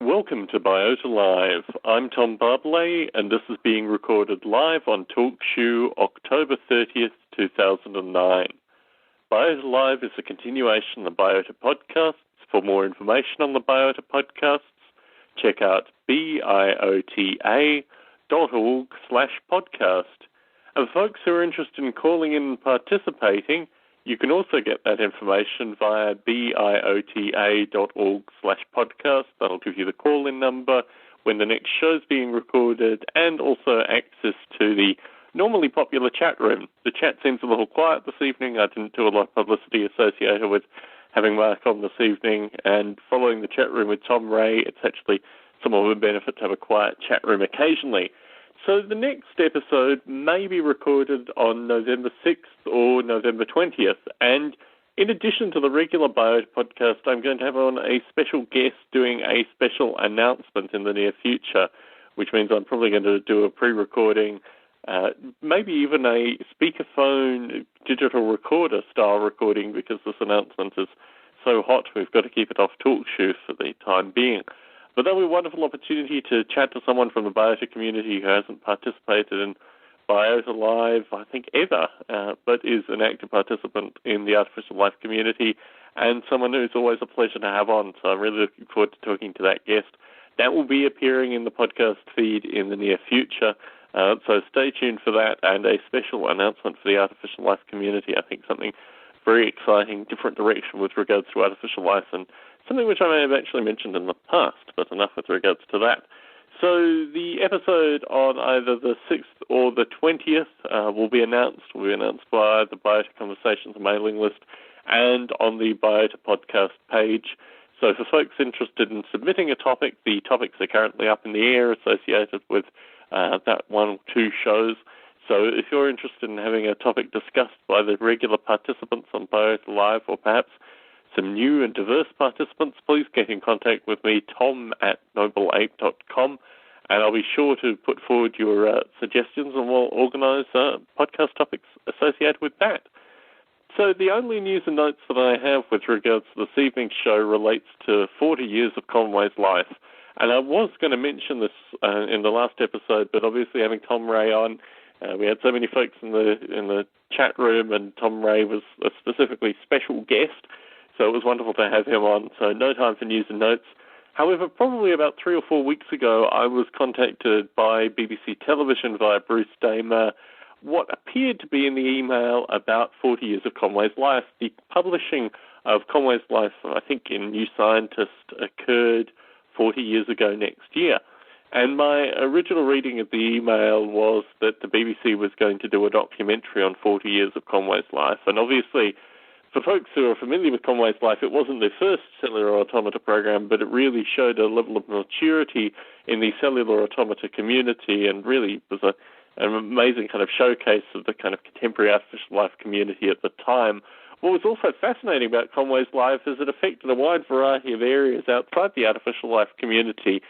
Welcome to Biota Live. I'm Tom Barbley, and this is being recorded live on TalkShoe, October 30th, 2009. Biota Live is a continuation of the Biota podcasts. For more information on the Biota podcasts, check out biota.org/podcast. And for folks who are interested in calling in and participating, you can also get that information via biota.org/podcast. That'll give you the call-in number when the next show's being recorded, and also access to the normally popular chat room. The chat seems a little quiet this evening. I didn't do a lot of publicity associated with having Mark on this evening, and following the chat room with Tom Ray, it's actually somewhat of a benefit to have a quiet chat room occasionally. So the next episode may be recorded on November 6th or November 20th, and in addition to the regular Biota podcast, I'm going to have on a special guest doing a special announcement in the near future, which means I'm probably going to do a pre-recording, maybe even a speakerphone digital recorder style recording, because this announcement is so hot we've got to keep it off TalkShoe for the time being. But that'll be a wonderful opportunity to chat to someone from the Biota community who hasn't participated in Biota Live, I think, ever, but is an active participant in the artificial life community, and someone who's always a pleasure to have on. So I'm really looking forward to talking to that guest. That will be appearing in the podcast feed in the near future, so stay tuned for that, and a special announcement for the artificial life community. I think something very exciting, different direction with regards to artificial life, and something which I may have actually mentioned in the past, but enough with regards to that. So the episode on either the 6th or the 20th will be announced by the Biota Conversations mailing list and on the Biota podcast page. So for folks interested in submitting a topic, the topics are currently up in the air associated with that one or two shows. So if you're interested in having a topic discussed by the regular participants on Biota Live, or perhaps some new and diverse participants, please get in contact with me, tom@nobleape.com, and I'll be sure to put forward your suggestions, and we'll organise podcast topics associated with that. So the only news and notes that I have with regards to this evening's show relates to 40 years of Conway's life. And I was going to mention this in the last episode, but obviously having Tom Ray on, we had so many folks in the chat room, and Tom Ray was a specifically special guest, so it was wonderful to have him on. So no time for news and notes. However, probably about 3 or 4 weeks ago, I was contacted by BBC Television via Bruce Damer, what appeared to be in the email about 40 years of Conway's life. The publishing of Conway's life, I think, in New Scientist occurred 40 years ago next year. And my original reading of the email was that the BBC was going to do a documentary on 40 years of Conway's life. And obviously, for folks who are familiar with Conway's life, it wasn't their first cellular automata program, but it really showed a level of maturity in the cellular automata community, and really was an amazing kind of showcase of the kind of contemporary artificial life community at the time. What was also fascinating about Conway's life is it affected a wide variety of areas outside the artificial life community.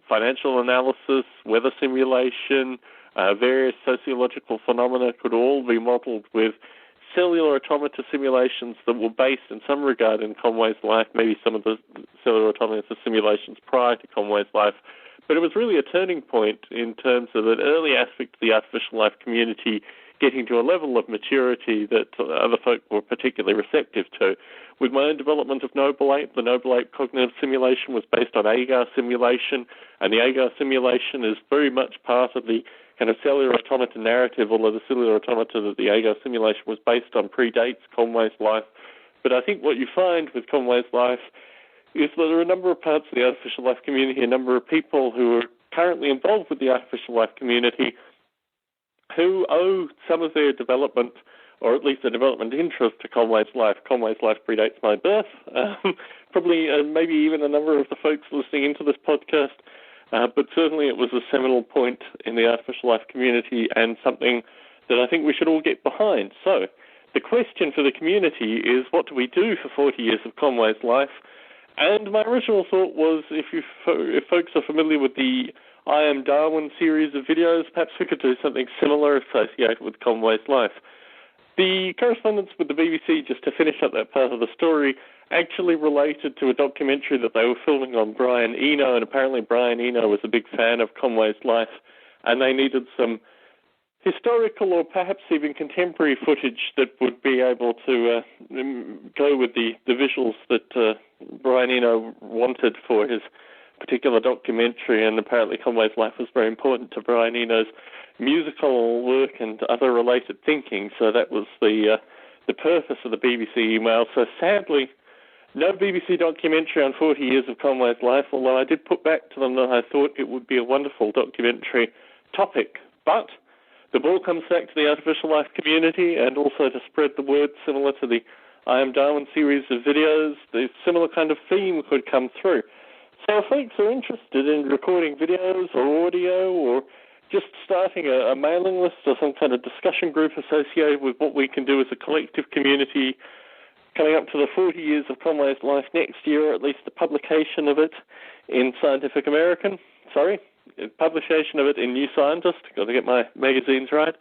Financial analysis, weather simulation, various sociological phenomena could all be modeled with cellular automata simulations that were based in some regard in Conway's life, maybe some of the cellular automata simulations prior to Conway's life. But it was really a turning point in terms of an early aspect of the artificial life community getting to a level of maturity that other folk were particularly receptive to. With my own development of Noble Ape, the Noble Ape cognitive simulation was based on agar simulation, and the agar simulation is very much part of the kind of cellular automata narrative, although the cellular automata that the agar simulation was based on predates Conway's life. But I think what you find with Conway's life is that there are a number of parts of the artificial life community, a number of people who are currently involved with the artificial life community who owe some of their development, or at least their development interest, to Conway's life. Conway's life predates my birth. Probably maybe even a number of the folks listening into this podcast, but certainly it was a seminal point in the artificial life community and something that I think we should all get behind. So the question for the community is, what do we do for 40 years of Conway's life? And my original thought was, if folks are familiar with the I Am Darwin series of videos, perhaps we could do something similar associated with Conway's life. The correspondence with the BBC, just to finish up that part of the story, actually related to a documentary that they were filming on Brian Eno, and apparently Brian Eno was a big fan of Conway's life, and they needed some historical or perhaps even contemporary footage that would be able to go with the visuals that Brian Eno wanted for his particular documentary, and apparently Conway's life was very important to Brian Eno's musical work and other related thinking, so that was the purpose of the BBC email. So sadly, no BBC documentary on 40 years of Conway's life, although I did put back to them that I thought it would be a wonderful documentary topic. But the ball comes back to the artificial life community, and also to spread the word, similar to the I Am Darwin series of videos, the similar kind of theme could come through. So if folks are interested in recording videos or audio, or just starting a mailing list or some kind of discussion group associated with what we can do as a collective community coming up to the 40 years of Conway's life next year, or at least the publication of it in Scientific American, publication of it in New Scientist, got to get my magazines right,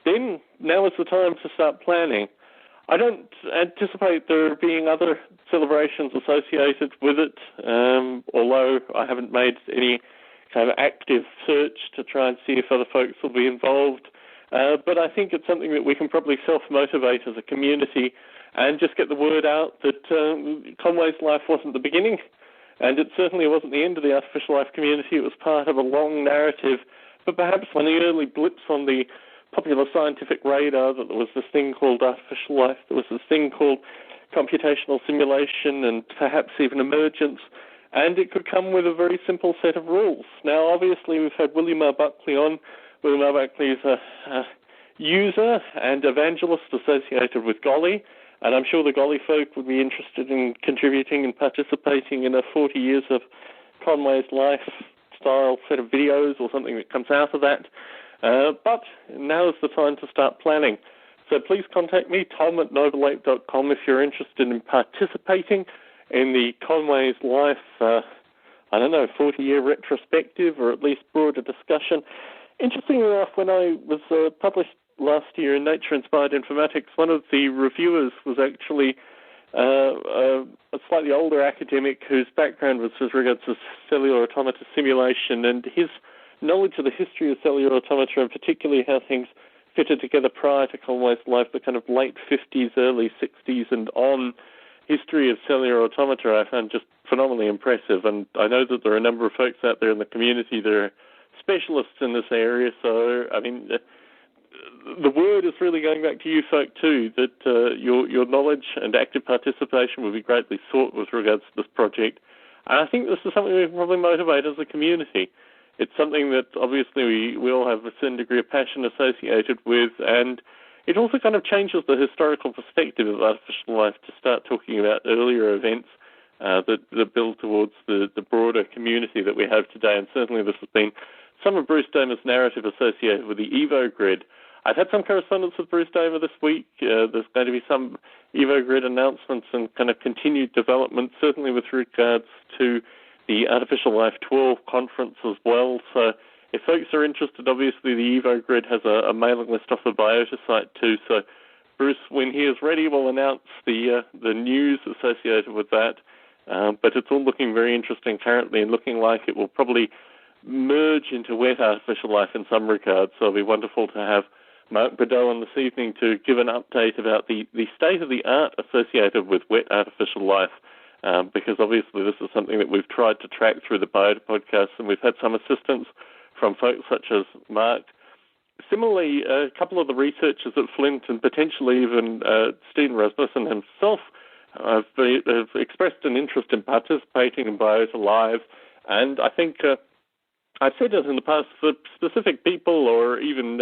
then now is the time to start planning. I don't anticipate there being other celebrations associated with it, although I haven't made any kind of active search to try and see if other folks will be involved. But I think it's something that we can probably self-motivate as a community and just get the word out that Conway's life wasn't the beginning, and it certainly wasn't the end of the artificial life community. It was part of a long narrative, but perhaps one of the early blips on the popular scientific radar, that there was this thing called artificial life, there was this thing called computational simulation, and perhaps even emergence, and it could come with a very simple set of rules. Now, obviously, we've had William R. Buckley on. William R. Buckley is a user and evangelist associated with Golly, and I'm sure the Golly folk would be interested in contributing and participating in a 40 years of Conway's life style set of videos or something that comes out of that. But now is the time to start planning. So please contact me, tom@nobleape.com, if you're interested in participating in the Conway's life, 40-year retrospective, or at least broader discussion. Interestingly enough, when I was published last year in Nature Inspired Informatics, one of the reviewers was actually a slightly older academic whose background was with regards to cellular automata simulation, and his knowledge of the history of cellular automata, and particularly how things fitted together prior to Conway's life, the kind of late 50s, early 60s and on history of cellular automata, I found just phenomenally impressive. And I know that there are a number of folks out there in the community that are specialists in this area, so, I mean, the word is really going back to you folk too, that your knowledge and active participation will be greatly sought with regards to this project. And I think this is something we can probably motivate as a community. It's something that obviously we all have a certain degree of passion associated with, and it also kind of changes the historical perspective of artificial life to start talking about earlier events that build towards the broader community that we have today. And certainly this has been some of Bruce Damer's narrative associated with the Evo Grid. I've had some correspondence with Bruce Damer this week. There's going to be some Evo Grid announcements and kind of continued development, certainly with regards to the Artificial Life 12 conference as well. So if folks are interested, obviously the Evo Grid has a mailing list off the Biota site too. So Bruce, when he is ready, will announce the news associated with that. But it's all looking very interesting currently, and looking like it will probably merge into wet artificial life in some regards. So it'll be wonderful to have Mark Bordeaux on this evening to give an update about the state-of-the-art associated with wet artificial life, because obviously this is something that we've tried to track through the Biota podcast, and we've had some assistance from folks such as Mark. Similarly, a couple of the researchers at Flint and potentially even Stephen Rasmussen himself have expressed an interest in participating in Biota Live, and I think I've said it in the past that specific people or even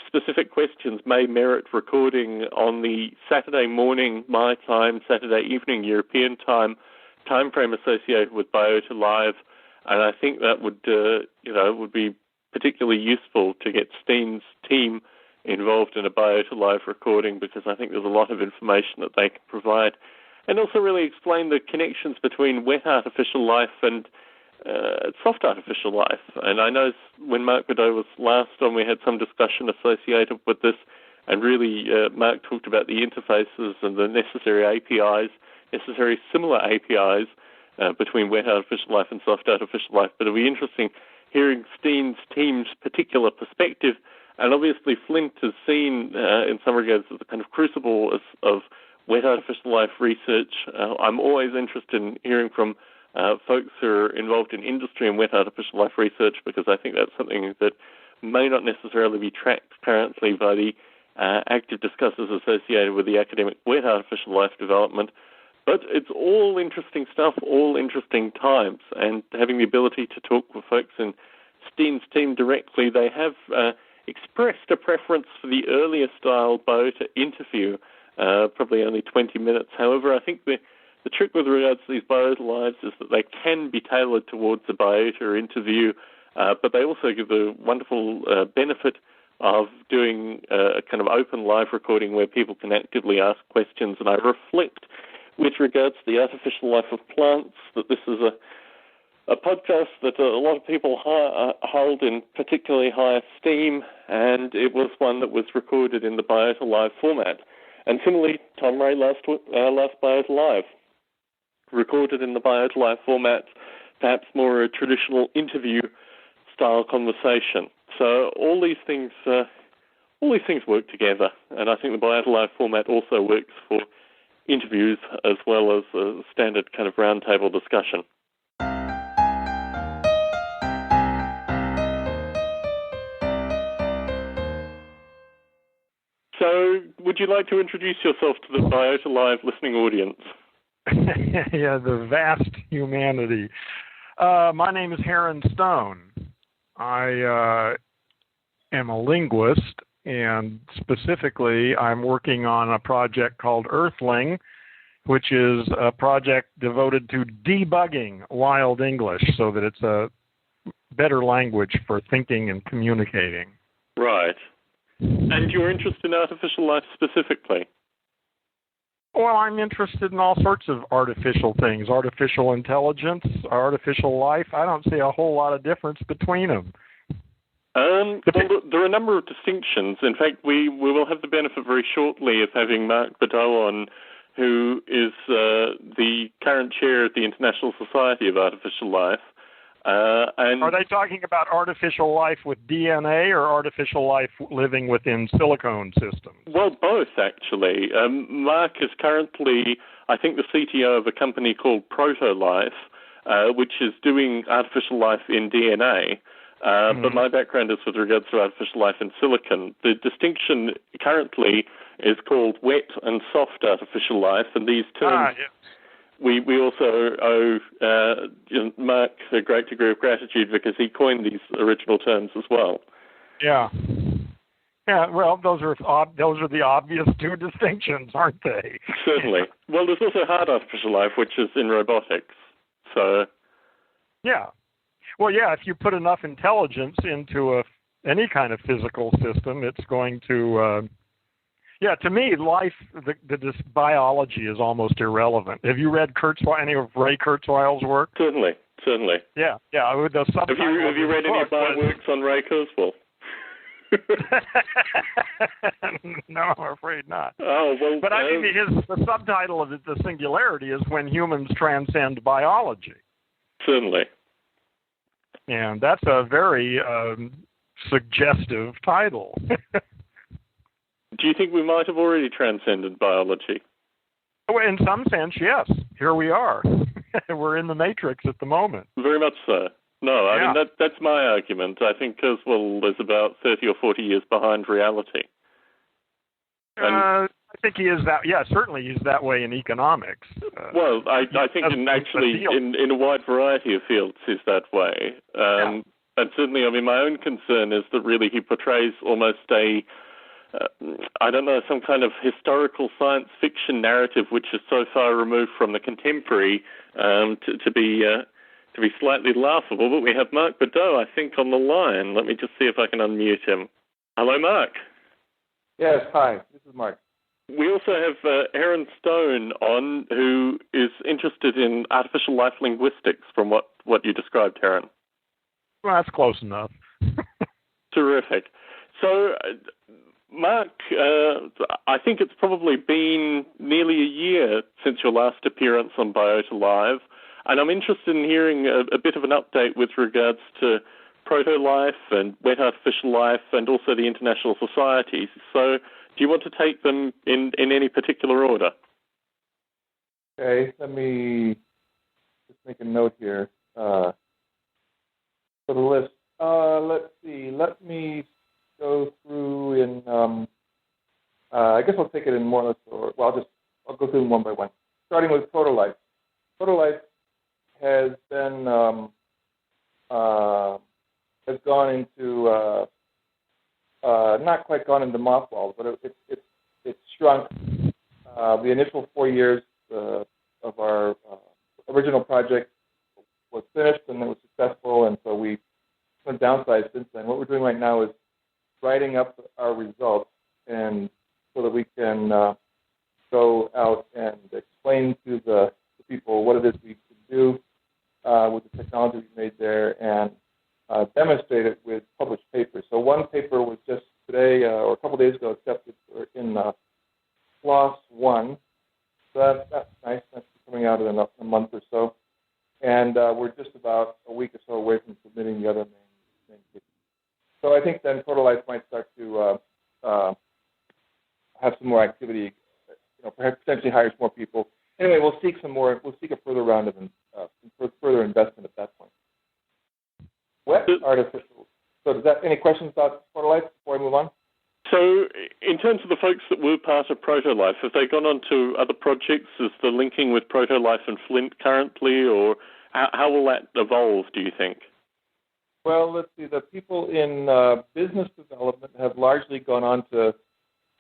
specific questions may merit recording on the Saturday morning my time, Saturday evening European time frame associated with Biota Live, and I think that would be particularly useful to get Steen's team involved in a Biota Live recording, because I think there's a lot of information that they can provide, and also really explain the connections between wet artificial life and soft artificial life. And I know when Mark Bordeaux was last on, we had some discussion associated with this, and really Mark talked about the interfaces and the necessary similar APIs between wet artificial life and soft artificial life. But it'll be interesting hearing Steen's team's particular perspective. And obviously Flint is seen in some regards as a kind of crucible of wet artificial life research. I'm always interested in hearing from folks who are involved in industry and wet artificial life research, because I think that's something that may not necessarily be tracked currently by the active discussers associated with the academic wet artificial life development. But it's all interesting stuff, all interesting times, and having the ability to talk with folks in Steen's team directly, they have expressed a preference for the earlier style Biota interview, probably only 20 minutes. However, I think the trick with regards to these Biota Lives is that they can be tailored towards the Biota interview, but they also give the wonderful benefit of doing a kind of open live recording where people can actively ask questions. And I reflect with regards to the artificial life of plants that this is a podcast that a lot of people hold in particularly high esteem, and it was one that was recorded in the Biota Live format. And similarly, Tom Ray last Biota Live, recorded in the Biota Live format, perhaps more a traditional interview-style conversation. So all these things work together, and I think the Biota Live format also works for interviews as well as a standard kind of roundtable discussion. So, would you like to introduce yourself to the Biota Live listening audience? Yeah, the vast humanity. My name is Heron Stone. I am a linguist, and specifically I'm working on a project called Earthling, which is a project devoted to debugging wild English so that it's a better language for thinking and communicating. Right. And your interest in artificial life specifically? Well, I'm interested in all sorts of artificial things. Artificial intelligence, artificial life. I don't see a whole lot of difference between them. Well, there are a number of distinctions. In fact, we will have the benefit very shortly of having Mark Bordeaux on, who is the current chair of the International Society of Artificial Life. And are they talking about artificial life with DNA or artificial life living within silicone systems? Well, both, actually. Mark is currently, I think, the CTO of a company called Proto-Life, which is doing artificial life in DNA. But my background is with regards to artificial life in silicon. The distinction currently is called wet and soft artificial life, and these terms... We also owe Mark a great degree of gratitude because he coined these original terms as well. Yeah. Well, those are the obvious two distinctions, aren't they? Certainly. Well, there's also hard artificial life, which is in robotics. So. Yeah. Well, yeah. If you put enough intelligence into any kind of physical system, it's going to. Yeah, to me, life, this biology is almost irrelevant. Have you read any of Ray Kurzweil's work? Certainly. Yeah. With the have you read any of my works on Ray Kurzweil? No, I'm afraid not. Oh, well. But I mean, the subtitle of The Singularity is When Humans Transcend Biology. Certainly. And that's a very suggestive title. Do you think we might have already transcended biology? Well, in some sense, yes. Here we are. We're in the matrix at the moment. Very much so. No, I mean, that's my argument. I think Kurzweil is about 30 or 40 years behind reality. I think he is that. Yeah, certainly he's that way in economics. Well, I think in a wide variety of fields he's that way. And certainly, I mean, my own concern is that really he portrays almost some kind of historical science fiction narrative which is so far removed from the contemporary to be slightly laughable. But we have Mark Biota, I think, on the line. Let me just see if I can unmute him. Hello, Mark. Yes, hi. This is Mark. We also have Aaron Stone on, who is interested in artificial life linguistics from what you described, Aaron. Well, that's close enough. Terrific. So, Mark, I think it's probably been nearly a year since your last appearance on Biota Live, and I'm interested in hearing a bit of an update with regards to proto-life and wet artificial life and also the international societies. So, do you want to take them in any particular order? Okay, let me just make a note here for the list. Let's see. Let me go through in. I guess I'll take it in more or less order. Well, I'll go through them one by one. Starting with proto-life. Proto-life has been has gone into not quite gone into mothballs, but it's shrunk. The initial 4 years of our original project was finished and it was successful, and so we went downsized since then. What we're doing right now is writing up our results, and so that we can go out and explain to the people what it is we can do with the technology we made there, and demonstrate it with published papers. So one paper was just today or a couple days ago accepted in PLOS 1. So that's nice. That's coming out in a month or so. And we're just about a week or so away from submitting the other main papers. So I think then proto-life might start to have some more activity, perhaps potentially hire some more people. Anyway, we'll seek a further round of further investment at that point. Wet artificial. So any questions about proto-life before I move on? So in terms of the folks that were part of proto-life, have they gone on to other projects? Is the linking with proto-life and Flint currently, or how will that evolve, do you think? Well, let's see. The people in business development have largely gone on to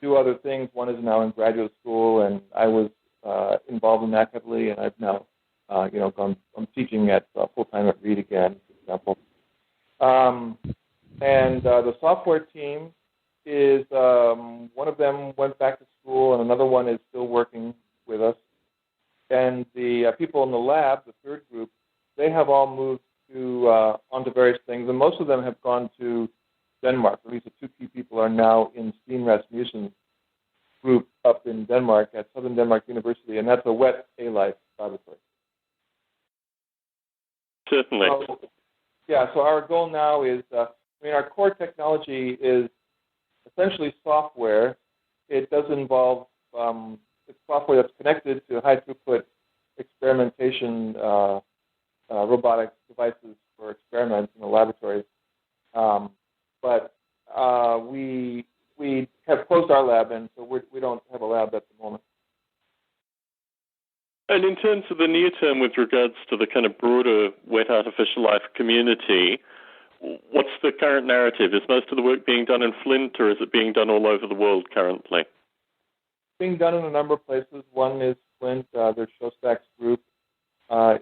do other things. One is now in graduate school, and I was involved in that heavily, and I've now, I'm teaching at full-time at Reed again, for example. And the software team is, one of them went back to school, and another one is still working with us. And the people in the lab, the third group, they have all moved to onto various things, and most of them have gone to Denmark. At least the two key people are now in Stine Rasmussen's group up in Denmark at Southern Denmark University, and that's a wet A-life laboratory. Certainly. So our goal now is, our core technology is essentially software. It does involve it's software that's connected to high-throughput experimentation robotic devices for experiments in the laboratory. But we have closed our lab, and so we don't have a lab at the moment. And in terms of the near term with regards to the kind of broader wet artificial life community, what's the current narrative? Is most of the work being done in Flint, or is it being done all over the world currently? Being done in a number of places. One is Flint. There's Shostak's group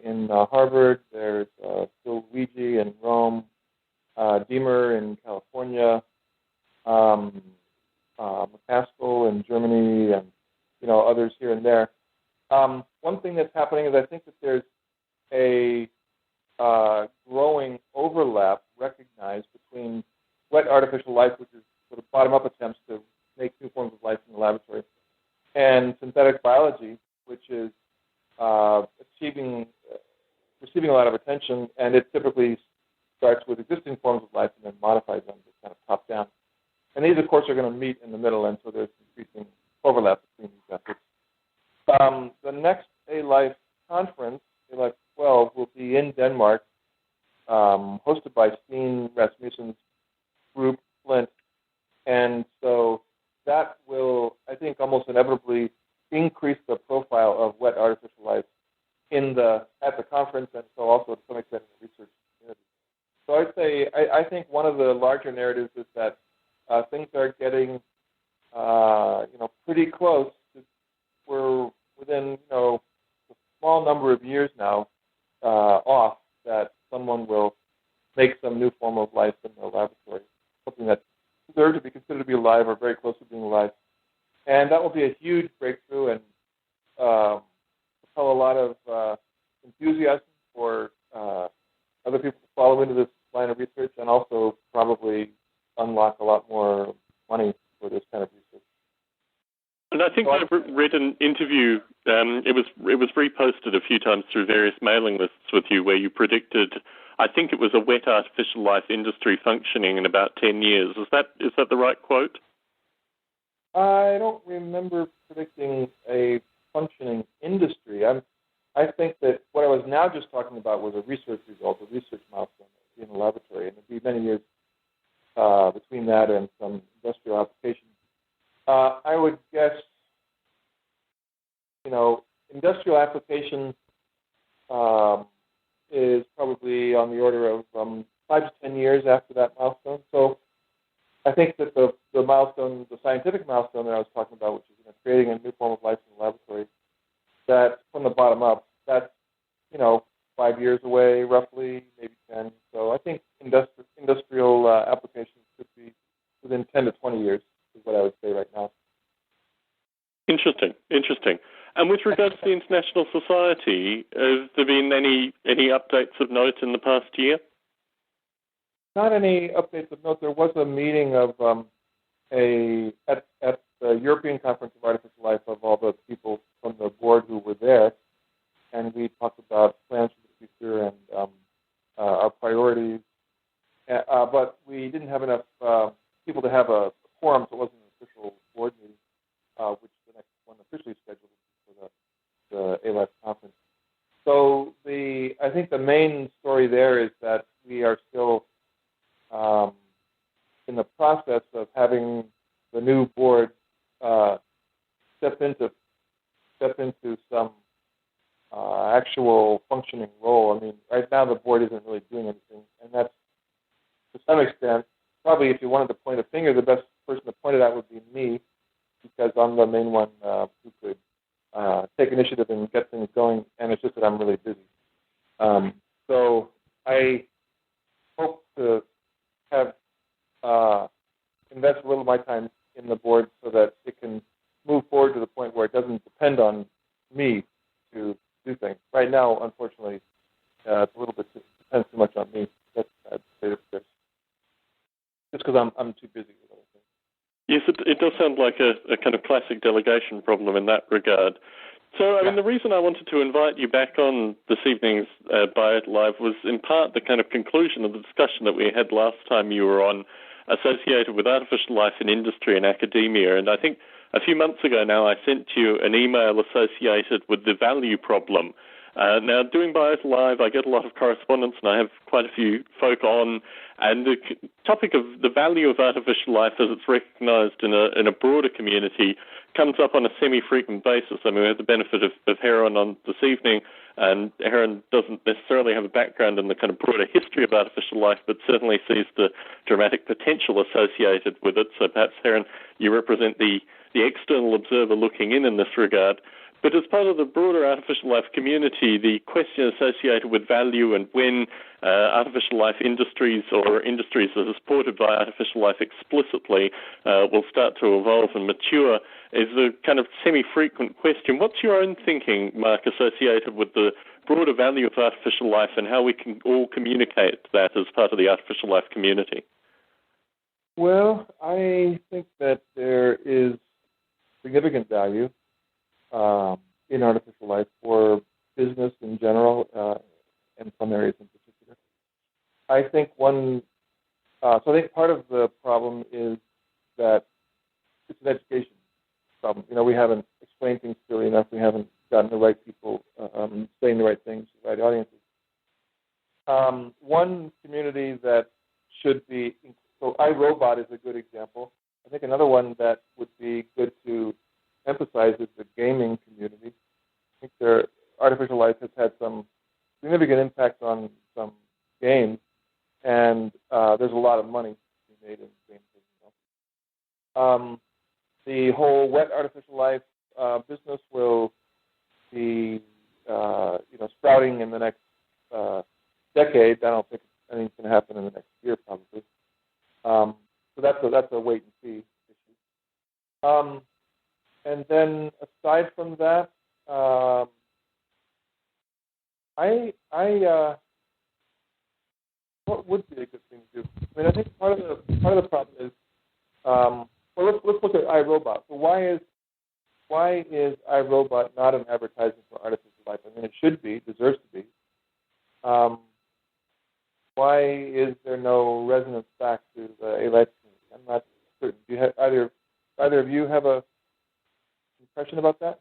in Harvard. There's Phil Luigi in Rome, Diemer in California, McCaskill in Germany, and others here and there. One thing that's happening is I think that there's a growing overlap recognized between wet artificial life, which is sort of bottom-up attempts to make new forms of life in the laboratory, and synthetic biology, which is receiving a lot of attention, and it typically starts with existing forms of life and then modifies them to kind of top down. And these, of course, are going to meet in the middle, and so there's some Life conference, ALIFE 12, will be in Denmark, hosted by Steen Rasmussen's group, Flint. And so that will, I think, almost inevitably increase the profile of wet artificial life at the conference, and so also to some extent in the research community. So I'd say I think one of the larger narratives is that things are getting pretty close. We're within a small number of years now off that someone will make some new form of life in the laboratory, something that's deserved to be considered to be alive or very close to being alive. And that will be a huge breakthrough and propel a lot of enthusiasm for other people to follow into this line of research, and also probably unlock a lot more money for this kind of research. And I think I've read an interview, it was reposted a few times through various mailing lists with you, where you predicted, I think it was a wet artificial life industry functioning in about 10 years. Is that the right quote? I don't remember predicting a functioning industry. I think that what I was now just talking about was a research result, a research milestone in the laboratory, and it'd be many years between that and some industrial application. I would guess, industrial application is probably on the order of 5 to 10 years after that milestone. So I think that the milestone, the scientific milestone that I was talking about, which is creating a new form of life in the laboratory, that from the bottom up, that's 5 years away, roughly, maybe 10. So I think industrial applications could be within 10 to 20 years, is what I would say right now. Interesting. And with regards to the International Society, has there been any updates of note in the past year? Not any updates of note. There was a meeting of at the European Conference of Artificial Life of all the people from the board who were there, and we talked about plans for the future and our priorities. But we didn't have enough people to have a quorum, so it wasn't an official board meeting, which the next one officially scheduled for the ALIFE conference. So I think the main story there is that we are still in the process of having the new board step into some actual functioning role. I mean, right now the board isn't really doing anything, and that's to some extent probably, if you wanted to point a finger, the best person to point it at would be me, because I'm the main one who could take initiative and get things going, and it's just that I'm really busy. So I hope to have invest a little of my time in the board so that it can move forward to the point where it doesn't depend on me to do things. Right now, unfortunately, it's a little bit depends too much on me. That's I'd say this. Just because I'm too busy with other things. Yes, it does sound like a kind of classic delegation problem in that regard. So, I mean, the reason I wanted to invite you back on this evening's Biota Live was in part the kind of conclusion of the discussion that we had last time you were on, associated with artificial life in industry and academia. And I think a few months ago now I sent you an email associated with the value problem. Now, doing Biota Live, I get a lot of correspondence, and I have quite a few folk on, and the topic of the value of artificial life as it's recognized in a broader community comes up on a semi-frequent basis. I mean, we have the benefit of Heron on this evening, and Heron doesn't necessarily have a background in the kind of broader history of artificial life, but certainly sees the dramatic potential associated with it. So perhaps, Heron, you represent the external observer looking in this regard. But as part of the broader artificial life community, the question associated with value and when artificial life industries or industries that are supported by artificial life explicitly will start to evolve and mature is a kind of semi-frequent question. What's your own thinking, Mark, associated with the broader value of artificial life and how we can all communicate that as part of the artificial life community? Well, I think that there is significant value in artificial life for business in general and some areas in particular. I think I think part of the problem is that it's an education problem. We haven't explained things clearly enough. We haven't gotten the right people saying the right things, the right audiences. One community that should be, so iRobot is a good example. I think another one that would be good to emphasize is the gaming community. I think artificial life has had some significant impact on some games, and there's a lot of money to be made in games. The whole wet artificial life business will be, sprouting in the next decade. I don't think anything's going to happen in the next year, probably. So that's a wait and see issue. And then aside from that, what would be a good thing to do? I mean, I think part of the problem is, let's look at iRobot. So why is iRobot not an advertisement for artificial life? I mean, it should be, deserves to be. Why is there no resonance back to the ALAD community? I'm not certain. Do you have, either of you have a impression about that?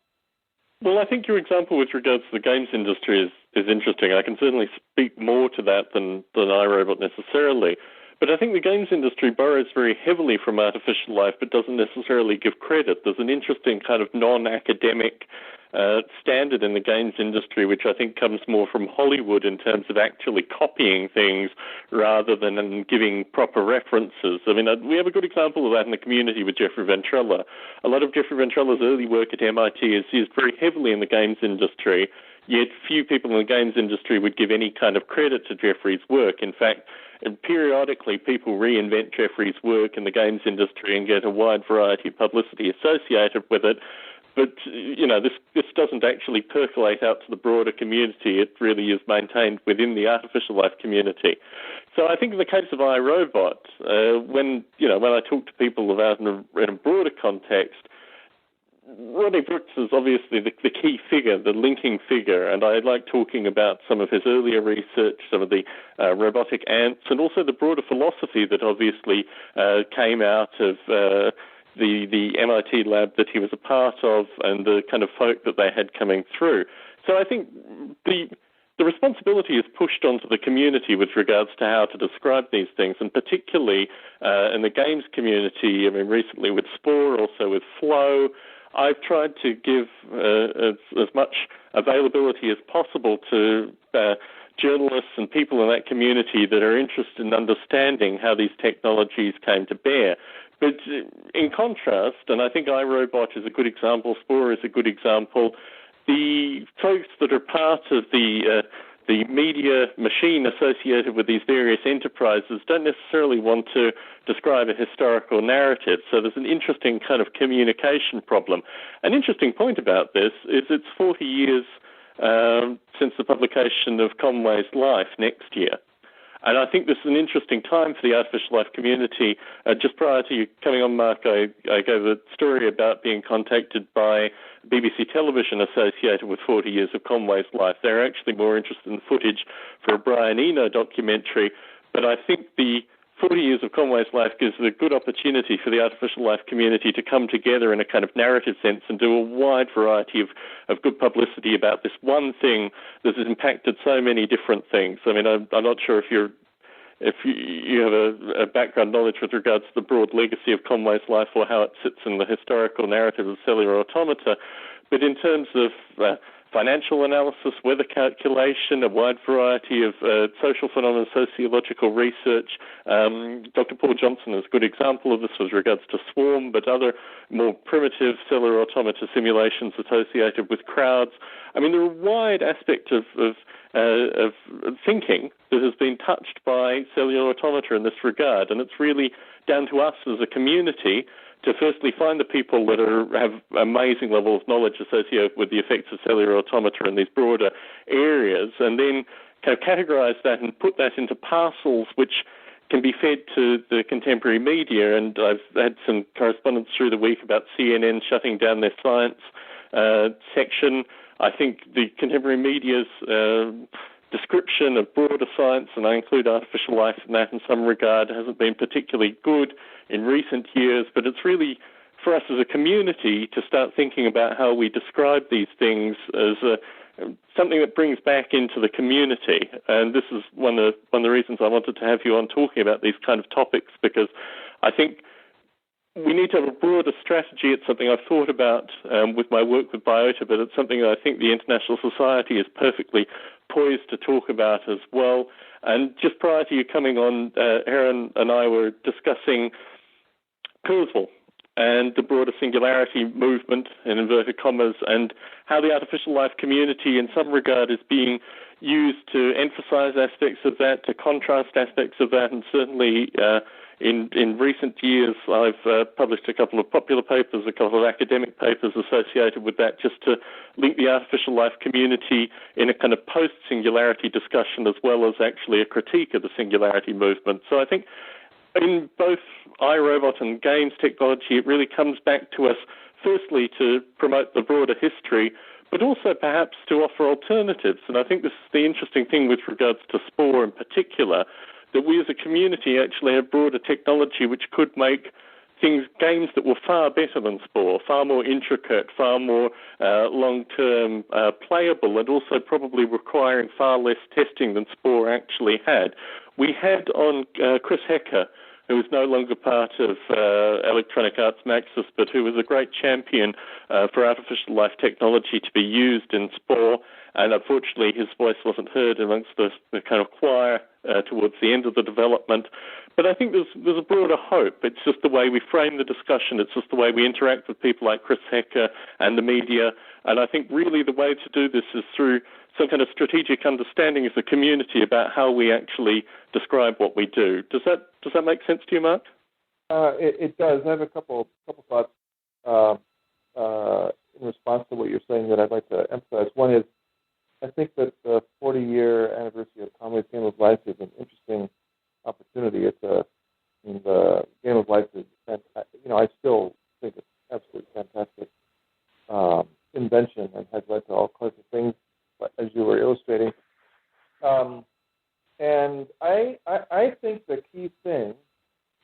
Well, I think your example with regards to the games industry is interesting. I can certainly speak more to that than iRobot necessarily. But I think the games industry borrows very heavily from artificial life but doesn't necessarily give credit. There's an interesting kind of non-academic standard in the games industry, which I think comes more from Hollywood in terms of actually copying things rather than giving proper references. I mean, we have a good example of that in the community with Jeffrey Ventrella. A lot of Jeffrey Ventrella's early work at MIT is used very heavily in the games industry, yet few people in the games industry would give any kind of credit to Jeffrey's work. In fact, periodically people reinvent Jeffrey's work in the games industry and get a wide variety of publicity associated with it. But, this doesn't actually percolate out to the broader community. It really is maintained within the artificial life community. So I think in the case of iRobot, when I talk to people about in a broader context, Rodney Brooks is obviously the key figure, the linking figure, and I like talking about some of his earlier research, some of the robotic ants, and also the broader philosophy that obviously came out of the MIT lab that he was a part of and the kind of folk that they had coming through. So I think the responsibility is pushed onto the community with regards to how to describe these things, and particularly in the games community, I mean, recently with Spore, also with Flow, I've tried to give as much availability as possible to journalists and people in that community that are interested in understanding how these technologies came to bear. But in contrast, and I think iRobot is a good example, Spore is a good example, the folks that are part of the media machine associated with these various enterprises don't necessarily want to describe a historical narrative. So there's an interesting kind of communication problem. An interesting point about this is it's 40 years since the publication of Conway's Life next year. And I think this is an interesting time for the artificial life community. Just prior to you coming on, Mark, I gave a story about being contacted by BBC Television associated with 40 years of Conway's life. They're actually more interested in footage for a Brian Eno documentary, but I think the 40 years of Conway's life gives a good opportunity for the artificial life community to come together in a kind of narrative sense and do a wide variety of good publicity about this one thing that has impacted so many different things. I mean, I'm not sure if you have a background knowledge with regards to the broad legacy of Conway's life or how it sits in the historical narrative of cellular automata, but in terms of financial analysis, weather calculation, a wide variety of social phenomena, sociological research. Dr. Paul Johnson is a good example of this with regards to swarm, but other more primitive cellular automata simulations associated with crowds. I mean, there are a wide aspect of thinking that has been touched by cellular automata in this regard, and it's really down to us as a community to firstly find the people that have amazing level of knowledge associated with the effects of cellular automata in these broader areas, and then kind of categorize that and put that into parcels which can be fed to the contemporary media. And I've had some correspondence through the week about CNN shutting down their science section. I think the contemporary media's description of broader science, and I include artificial life in that in some regard, hasn't been particularly good in recent years, but it's really for us as a community to start thinking about how we describe these things as something that brings back into the community. And this is one of the reasons I wanted to have you on talking about these kind of topics, because I think we need to have a broader strategy. It's something I've thought about with my work with Biota, but it's something that I think the International Society is perfectly poised to talk about as well. And just prior to you coming on, Aaron and I were discussing Kurzweil and the broader singularity movement, in inverted commas, and how the artificial life community in some regard is being used to emphasize aspects of that, to contrast aspects of that, and certainly in recent years I've published a couple of popular papers, a couple of academic papers associated with that, just to link the artificial life community in a kind of post-singularity discussion as well as actually a critique of the singularity movement. So I think in both iRobot and games technology, it really comes back to us, firstly, to promote the broader history, but also perhaps to offer alternatives. And I think this is the interesting thing with regards to Spore in particular, that we as a community actually have broader technology which could make games that were far better than Spore, far more intricate, far more long-term playable, and also probably requiring far less testing than Spore actually had. We had on Chris Hecker, who is no longer part of Electronic Arts Maxis, but who was a great champion for artificial life technology to be used in Spore, and unfortunately his voice wasn't heard amongst the kind of choir towards the end of the development. But I think there's a broader hope. It's just the way we frame the discussion. It's just the way we interact with people like Chris Hecker and the media. And I think really the way to do this is through some kind of strategic understanding as a community about how we actually describe what we do. Does that make sense to you, Mark? It does. I have a couple thoughts in response to what you're saying that I'd like to emphasize. One is, I think that the 40-year anniversary of Conway's Game of Life is an interesting opportunity. The Game of Life is, I still think it's absolutely fantastic invention and has led to all kinds of things, as you were illustrating. And I think the key thing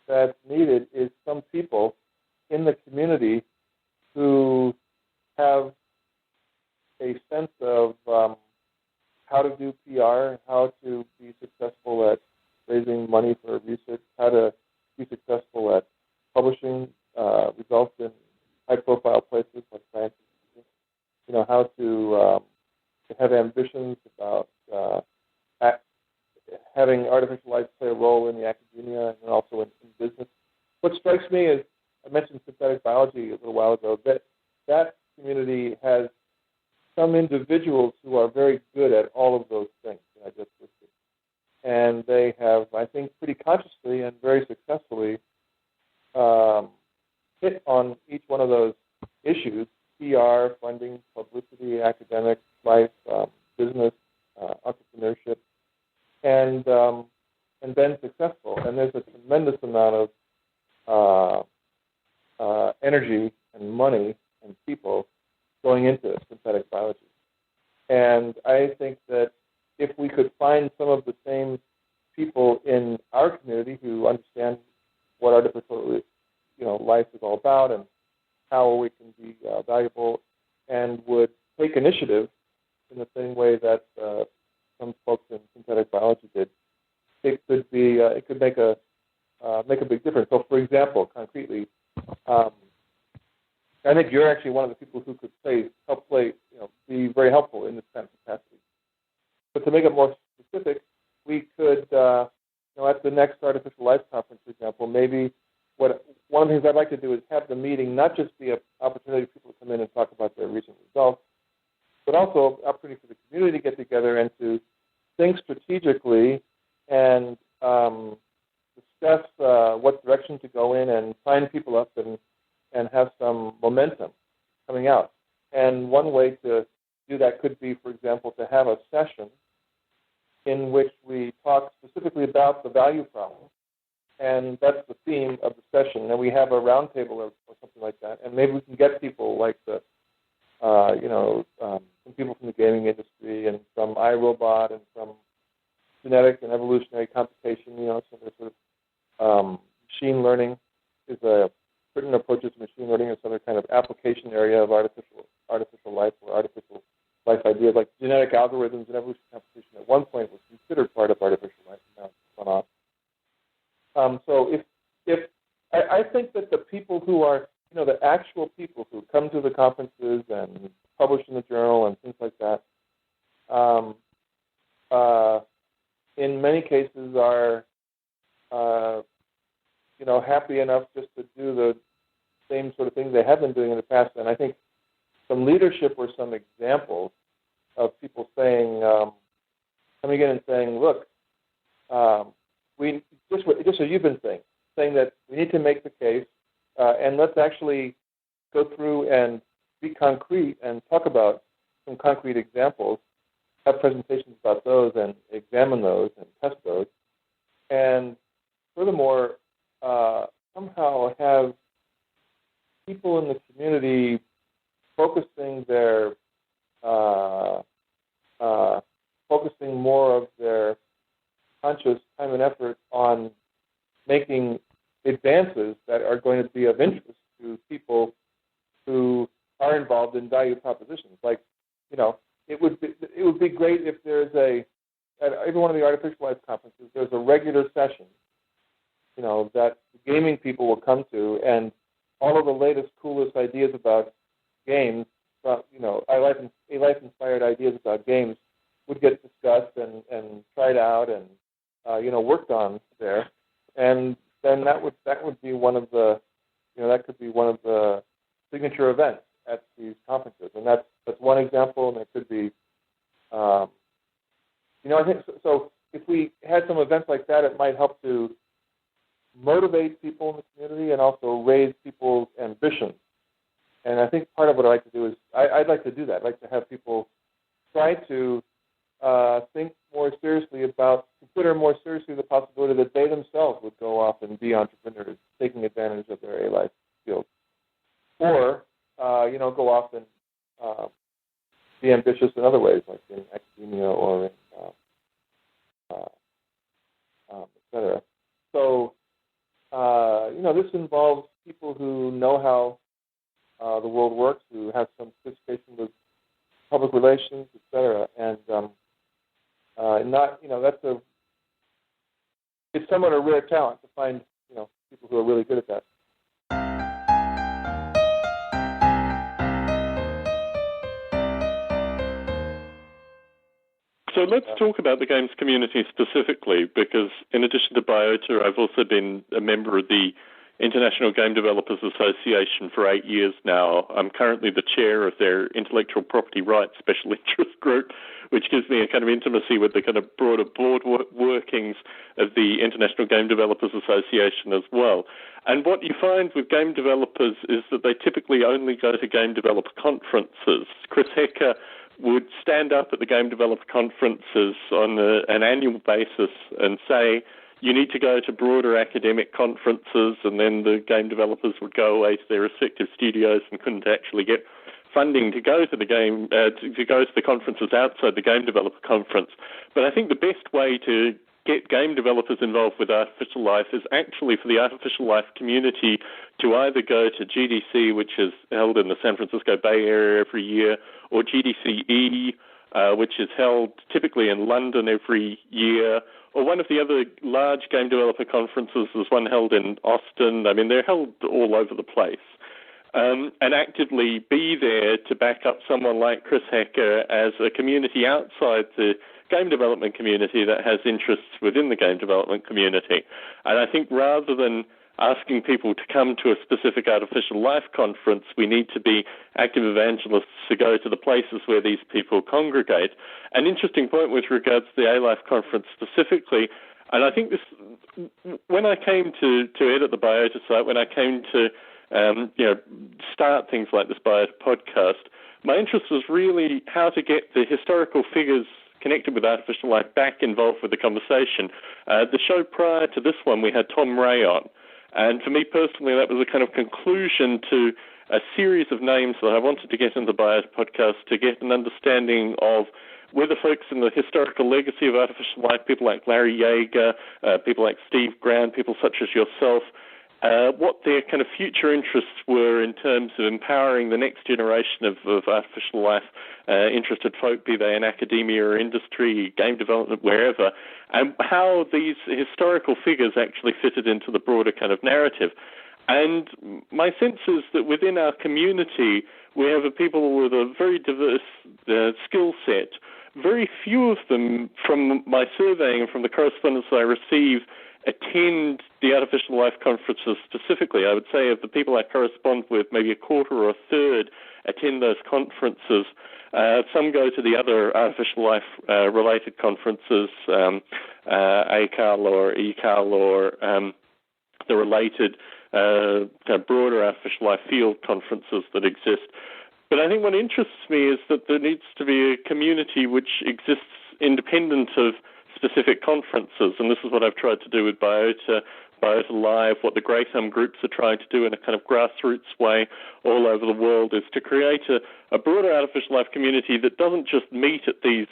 that's needed is some people in the community who have a sense of how to do PR, how to be successful at raising money for research, how to be successful at publishing results in high-profile places like science. How to have ambitions about having artificial life play a role in the academia and also in business. What strikes me is, I mentioned synthetic biology a little while ago, that community has some individuals who are very good at all of those things that I just listed. And they have, I think, pretty consciously and very successfully hit on each one of those issues: PR, funding, publicity, academic life, business, entrepreneurship, and been successful. And there's a tremendous amount of energy and money and people going into synthetic biology. And I think that if we could find some of the same people in our community who understand what artificial life is all about and how we can be valuable, and would take initiative in the same way that some folks in synthetic biology did, it could make a big difference. So, for example, concretely, I think you're actually one of the people who could be very helpful in this kind of capacity. But to make it more specific, we could, at the next Artificial Life Conference, for example, maybe one of the things I'd like to do is have the meeting not just be an opportunity for people to come in and talk about their recent results, but also an opportunity for the community to get together and to think strategically and discuss what direction to go in and sign people up and have some momentum coming out. And one way to do that could be, for example, to have a session in which we talk specifically about the value problem. And that's the theme of the session. And we have a roundtable or something like that. And maybe we can get people like some people from the gaming industry and from iRobot and from genetic and evolutionary computation, some sort of machine learning is certain approaches to machine learning area of artificial life or artificial life ideas, like genetic algorithms and evolution computation at one point was considered part of artificial life, and now it's gone off. So if I think that the people who are, the actual people who come to the conferences and publish in the journal and things like that, in many cases are, happy enough just to do the same sort of things they have been doing in the past. And I think some leadership or some examples of people saying, coming in and saying, look, we just as you've been saying that we need to make the case, and let's actually go through and be concrete and talk about some concrete examples, have presentations about those and examine those and test those, and furthermore, somehow have people in the community focusing more of their conscious time and effort on making advances that are going to be of interest to people who are involved in value propositions. Like, it would be great if there's at every one of the artificial life conferences, there's a regular session, that the gaming people will come to, and all of the latest, coolest ideas about games, life-inspired ideas about games would get discussed and tried out and worked on there, and then that would be one of the that could be one of the signature events at these conferences, and that's one example, and it could be I think so. If we had some events like that, it might help to motivate people in the community and also raise people's ambitions. And I think part of what I like to do is I'd like to do that. I'd like to have people try to consider more seriously the possibility that they themselves would go off and be entrepreneurs, taking advantage of their A-life skills. Or, go off and be ambitious in other ways, like in academia or in, et cetera. So, this involves people who know how the world works, who have some sophistication with public relations, et cetera, and it's somewhat a rare talent to find, people who are really good at that. So let's talk about the games community specifically, because in addition to Biota, I've also been a member of the International Game Developers Association for 8 years now. I'm currently the chair of their intellectual property rights special interest group, which gives me a kind of intimacy with the kind of broader board workings of the International Game Developers Association as well. And what you find with game developers is that they typically only go to game developer conferences. Chris Hecker would stand up at the game developer conferences on an annual basis and say, you need to go to broader academic conferences, and then the game developers would go away to their respective studios and couldn't actually get funding to go to the conferences outside the game developer conference. But I think the best way to get game developers involved with artificial life is actually for the artificial life community to either go to GDC, which is held in the San Francisco Bay Area every year, or GDCE, which is held typically in London every year, or one of the other large game developer conferences. There's one held in Austin. I mean, they're held all over the place. And actively be there to back up someone like Chris Hecker as a community outside the game development community that has interests within the game development community. And I think rather than asking people to come to a specific artificial life conference, we need to be active evangelists to go to the places where these people congregate. An interesting point with regards to the A-Life conference specifically, and I think this, when I came to edit the Biota site, when I came to start things like this Biota podcast, my interest was really how to get the historical figures connected with artificial life back involved with the conversation. The show prior to this one, we had Tom Ray on. And for me personally, that was a kind of conclusion to a series of names that I wanted to get into the Biota podcast to get an understanding of where the folks in the historical legacy of artificial life, people like Larry Yeager, people like Steve Brown, people such as yourself, what their kind of future interests were in terms of empowering the next generation of artificial life interested folk, be they in academia or industry, game development, wherever, and how these historical figures actually fitted into the broader kind of narrative. And my sense is that within our community, we have a people with a very diverse skill set. Very few of them, from my surveying and from the correspondence I receive, attend the artificial life conferences specifically. I would say of the people I correspond with, maybe a quarter or a third attend those conferences. Some go to the other artificial life related conferences, ACAL or ECAL or the related kind of broader artificial life field conferences that exist. But I think what interests me is that there needs to be a community which exists independent of specific conferences, and this is what I've tried to do with Biota Live. What the Greythumb groups are trying to do in a kind of grassroots way all over the world is to create a broader artificial life community that doesn't just meet at these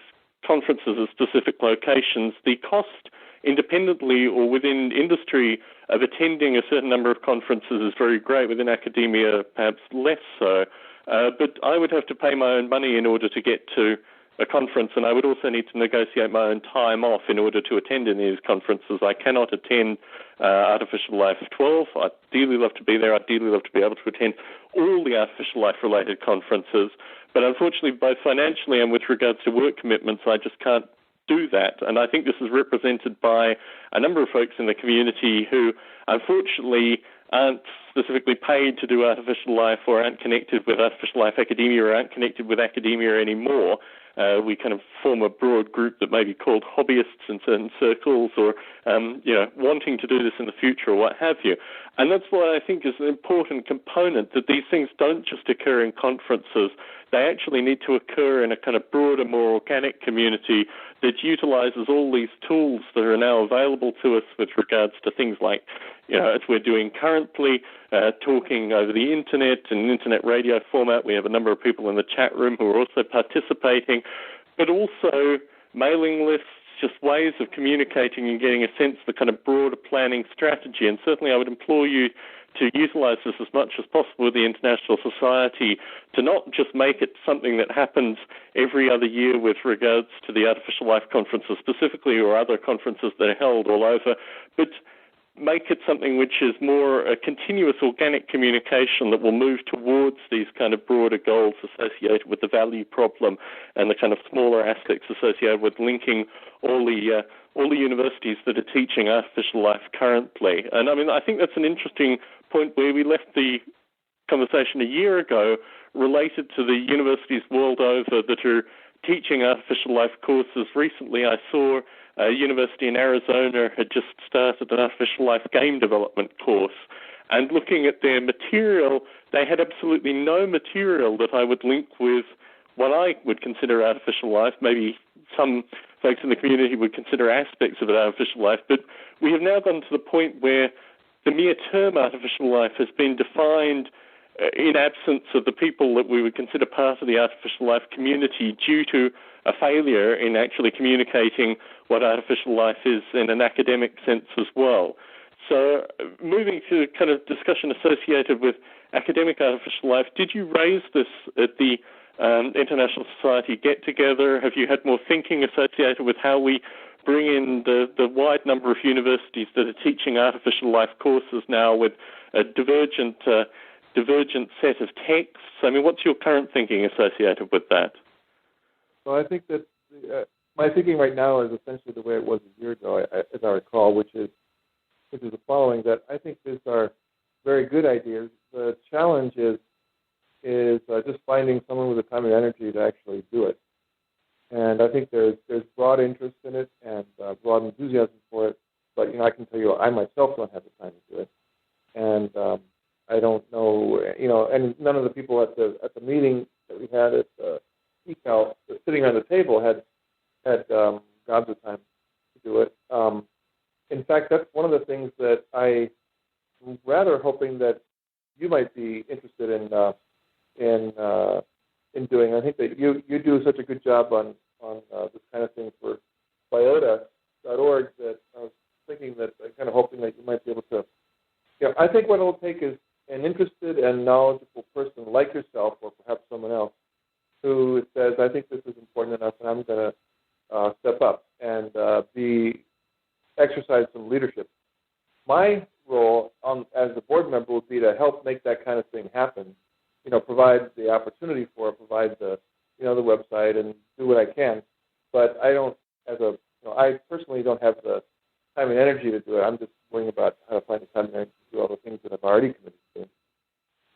conferences at specific locations. The cost independently or within industry of attending a certain number of conferences is very great. Within academia, perhaps less so. But I would have to pay my own money in order to get to a conference, and I would also need to negotiate my own time off in order to attend any of these conferences. I cannot attend Artificial Life 12. I'd ideally love to be there. I'd ideally love to be able to attend all the artificial life-related conferences. But unfortunately, both financially and with regards to work commitments, I just can't do that. And I think this is represented by a number of folks in the community who, unfortunately, aren't specifically paid to do artificial life or aren't connected with artificial life academia or aren't connected with academia anymore. We kind of form a broad group that may be called hobbyists in certain circles or, wanting to do this in the future or what have you. And that's what I think is an important component, that these things don't just occur in conferences. They actually need to occur in a kind of broader, more organic community that utilizes all these tools that are now available to us with regards to things like, as we're doing currently, talking over the internet and internet radio format. We have a number of people in the chat room who are also participating, but also mailing lists, just ways of communicating and getting a sense of the kind of broader planning strategy. And certainly I would implore you to utilize this as much as possible with the International Society, to not just make it something that happens every other year with regards to the Artificial Life conferences specifically or other conferences that are held all over, but make it something which is more a continuous organic communication that will move towards these kind of broader goals associated with the value problem and the kind of smaller aspects associated with linking all the universities that are teaching artificial life currently. And I mean, I think that's an interesting point where we left the conversation a year ago related to the universities world over that are teaching artificial life courses. Recently I saw a university in Arizona had just started an artificial life game development course. And looking at their material, they had absolutely no material that I would link with what I would consider artificial life. Maybe some folks in the community would consider aspects of it artificial life. But we have now gotten to the point where the mere term artificial life has been defined in absence of the people that we would consider part of the artificial life community due to a failure in actually communicating what artificial life is in an academic sense as well. So moving to kind of discussion associated with academic artificial life, did you raise this at the International Society get-together? Have you had more thinking associated with how we bring in the wide number of universities that are teaching artificial life courses now with a divergent set of texts? I mean, what's your current thinking associated with that? Well, I think that my thinking right now is essentially the way it was a year ago, as I recall, which is the following: that I think these are very good ideas. The challenge is just finding someone with the time and energy to actually do it. And I think there's broad interest in it and broad enthusiasm for it. But I can tell you, I myself don't have the time to do it, and I don't know, and none of the people at the meeting that we had at ECAL sitting around the table had gobs of time to do it. In fact, that's one of the things that I'm rather hoping that you might be interested in doing. I think that you do such a good job on this kind of thing for Biota.org that I was thinking that I'm kind of hoping that you might be able to. I think what it'll take is an interested and knowledgeable person like yourself, or perhaps someone else, who says, I think this is important enough, and I'm going to step up and exercise some leadership. My role as a board member would be to help make that kind of thing happen. Provide the opportunity for it, provide the website, and do what I can. But I don't, I personally don't have the time and energy to do it. I'm just worrying about how to find the time and energy to do all the things that I've already committed to.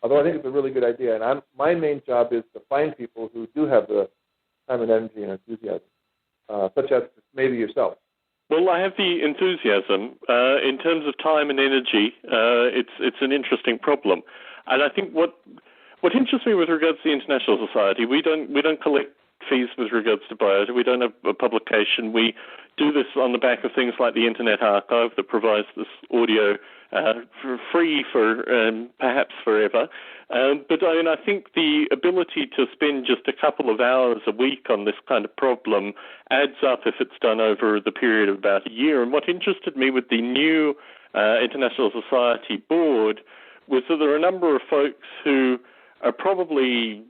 Although I think it's a really good idea, and my main job is to find people who do have the time and energy and enthusiasm, such as maybe yourself. Well, I have the enthusiasm. In terms of time and energy, it's an interesting problem. And I think what interests me with regards to the International Society, we don't collect fees with regards to Biota. We don't have a publication. We do this on the back of things like the Internet Archive that provides this audio for free for perhaps forever. But I think the ability to spend just a couple of hours a week on this kind of problem adds up if it's done over the period of about a year. And what interested me with the new International Society board was that there are a number of folks who are probably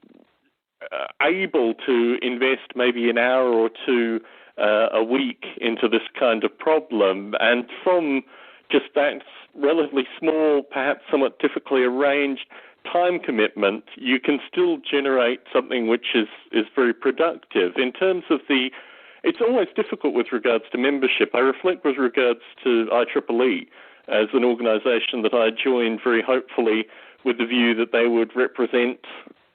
able to invest maybe an hour or two a week into this kind of problem. And from just that relatively small, perhaps somewhat difficultly arranged time commitment, you can still generate something which is very productive. In terms of it's always difficult with regards to membership. I reflect with regards to IEEE as an organization that I joined very hopefully with the view that they would represent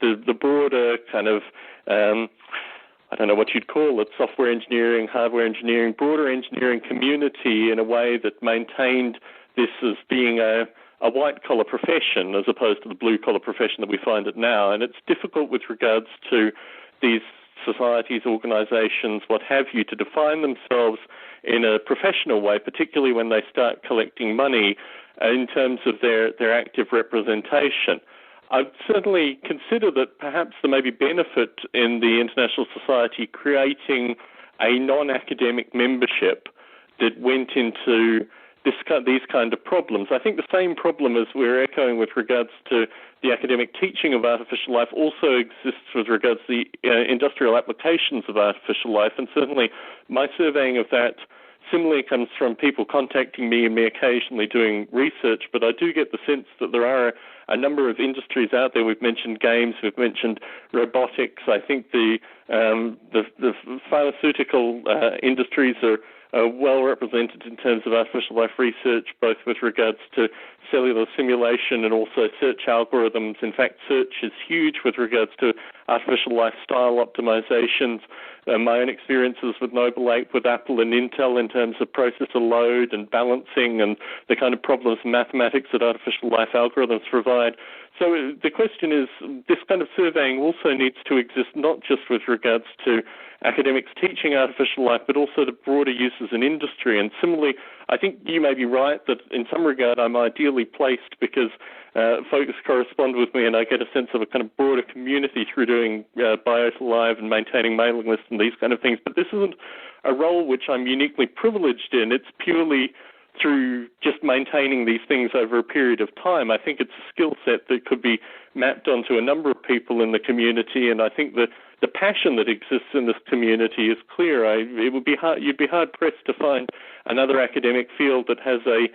the broader kind of, I don't know what you'd call it, software engineering, hardware engineering, broader engineering community in a way that maintained this as being a white-collar profession as opposed to the blue-collar profession that we find it now. And it's difficult with regards to these societies, organizations, what have you, to define themselves in a professional way, particularly when they start collecting money in terms of their active representation. I'd certainly consider that perhaps there may be benefit in the International Society creating a non-academic membership that went into these kind of problems. I think the same problem as we're echoing with regards to the academic teaching of artificial life also exists with regards to the industrial applications of artificial life, and certainly my surveying of that similarly comes from people contacting me and me occasionally doing research, but I do get the sense that there are a number of industries out there. We've mentioned games, we've mentioned robotics. I think the pharmaceutical industries are well represented in terms of artificial life research, both with regards to cellular simulation and also search algorithms. In fact, search is huge with regards to artificial lifestyle optimizations. My own experiences with Noble Ape, with Apple and Intel in terms of processor load and balancing and the kind of problems in mathematics that artificial life algorithms provide. So the question is, this kind of surveying also needs to exist not just with regards to academics teaching artificial life, but also the broader uses in industry. And similarly, I think you may be right that in some regard I'm ideally placed because folks correspond with me and I get a sense of a kind of broader community through doing Biota Live and maintaining mailing lists and these kind of things. But this isn't a role which I'm uniquely privileged in. It's purely through just maintaining these things over a period of time. I think it's a skill set that could be mapped onto a number of people in the community, and I think that the passion that exists in this community is clear. You'd be hard pressed to find another academic field that has a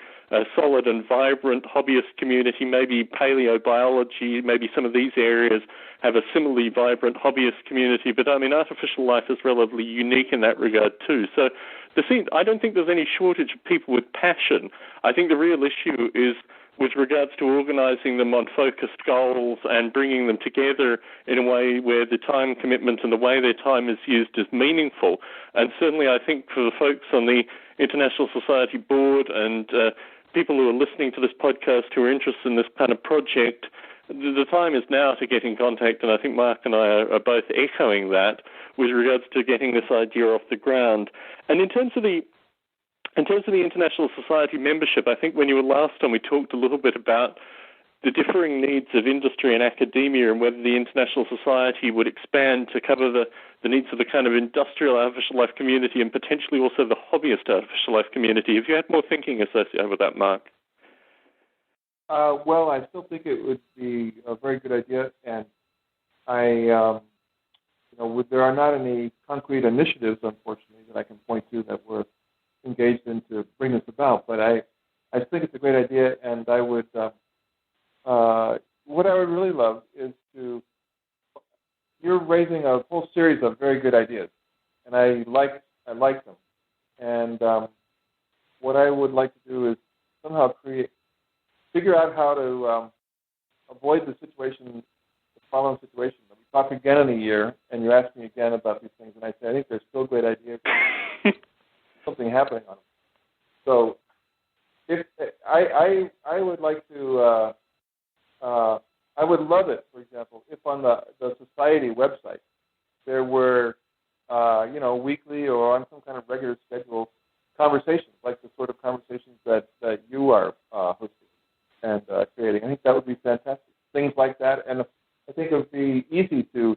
solid and vibrant hobbyist community. Maybe paleobiology, maybe some of these areas have a similarly vibrant hobbyist community. But I mean, artificial life is relatively unique in that regard too. So I don't think there's any shortage of people with passion. I think the real issue is with regards to organizing them on focused goals and bringing them together in a way where the time commitment and the way their time is used is meaningful. And certainly I think for the folks on the International Society board and people who are listening to this podcast who are interested in this kind of project, the time is now to get in contact, and I think Mark and I are both echoing that with regards to getting this idea off the ground. And in terms of the International Society membership, I think when you were last on, we talked a little bit about the differing needs of industry and academia and whether the International Society would expand to cover the needs of the kind of industrial artificial life community and potentially also the hobbyist artificial life community. Have you had more thinking associated with that, Mark? Well, I still think it would be a very good idea, and I, there are not any concrete initiatives, unfortunately, that I can point to that we're engaged in to bring this about. But I think it's a great idea, and I would, what I would really love is you're raising a whole series of very good ideas, and I like them. And what I would like to do is somehow figure out how to avoid the following situation. We talk again in a year, and you ask me again about these things, and I say, I think they're still great ideas. Something happening on them. So, if I would like to, I would love it, for example, if on the society website there were, weekly or on some kind of regular schedule conversations, like the sort of conversations that you are hosting and creating. I think that would be fantastic. Things like that, and I think it would be easy to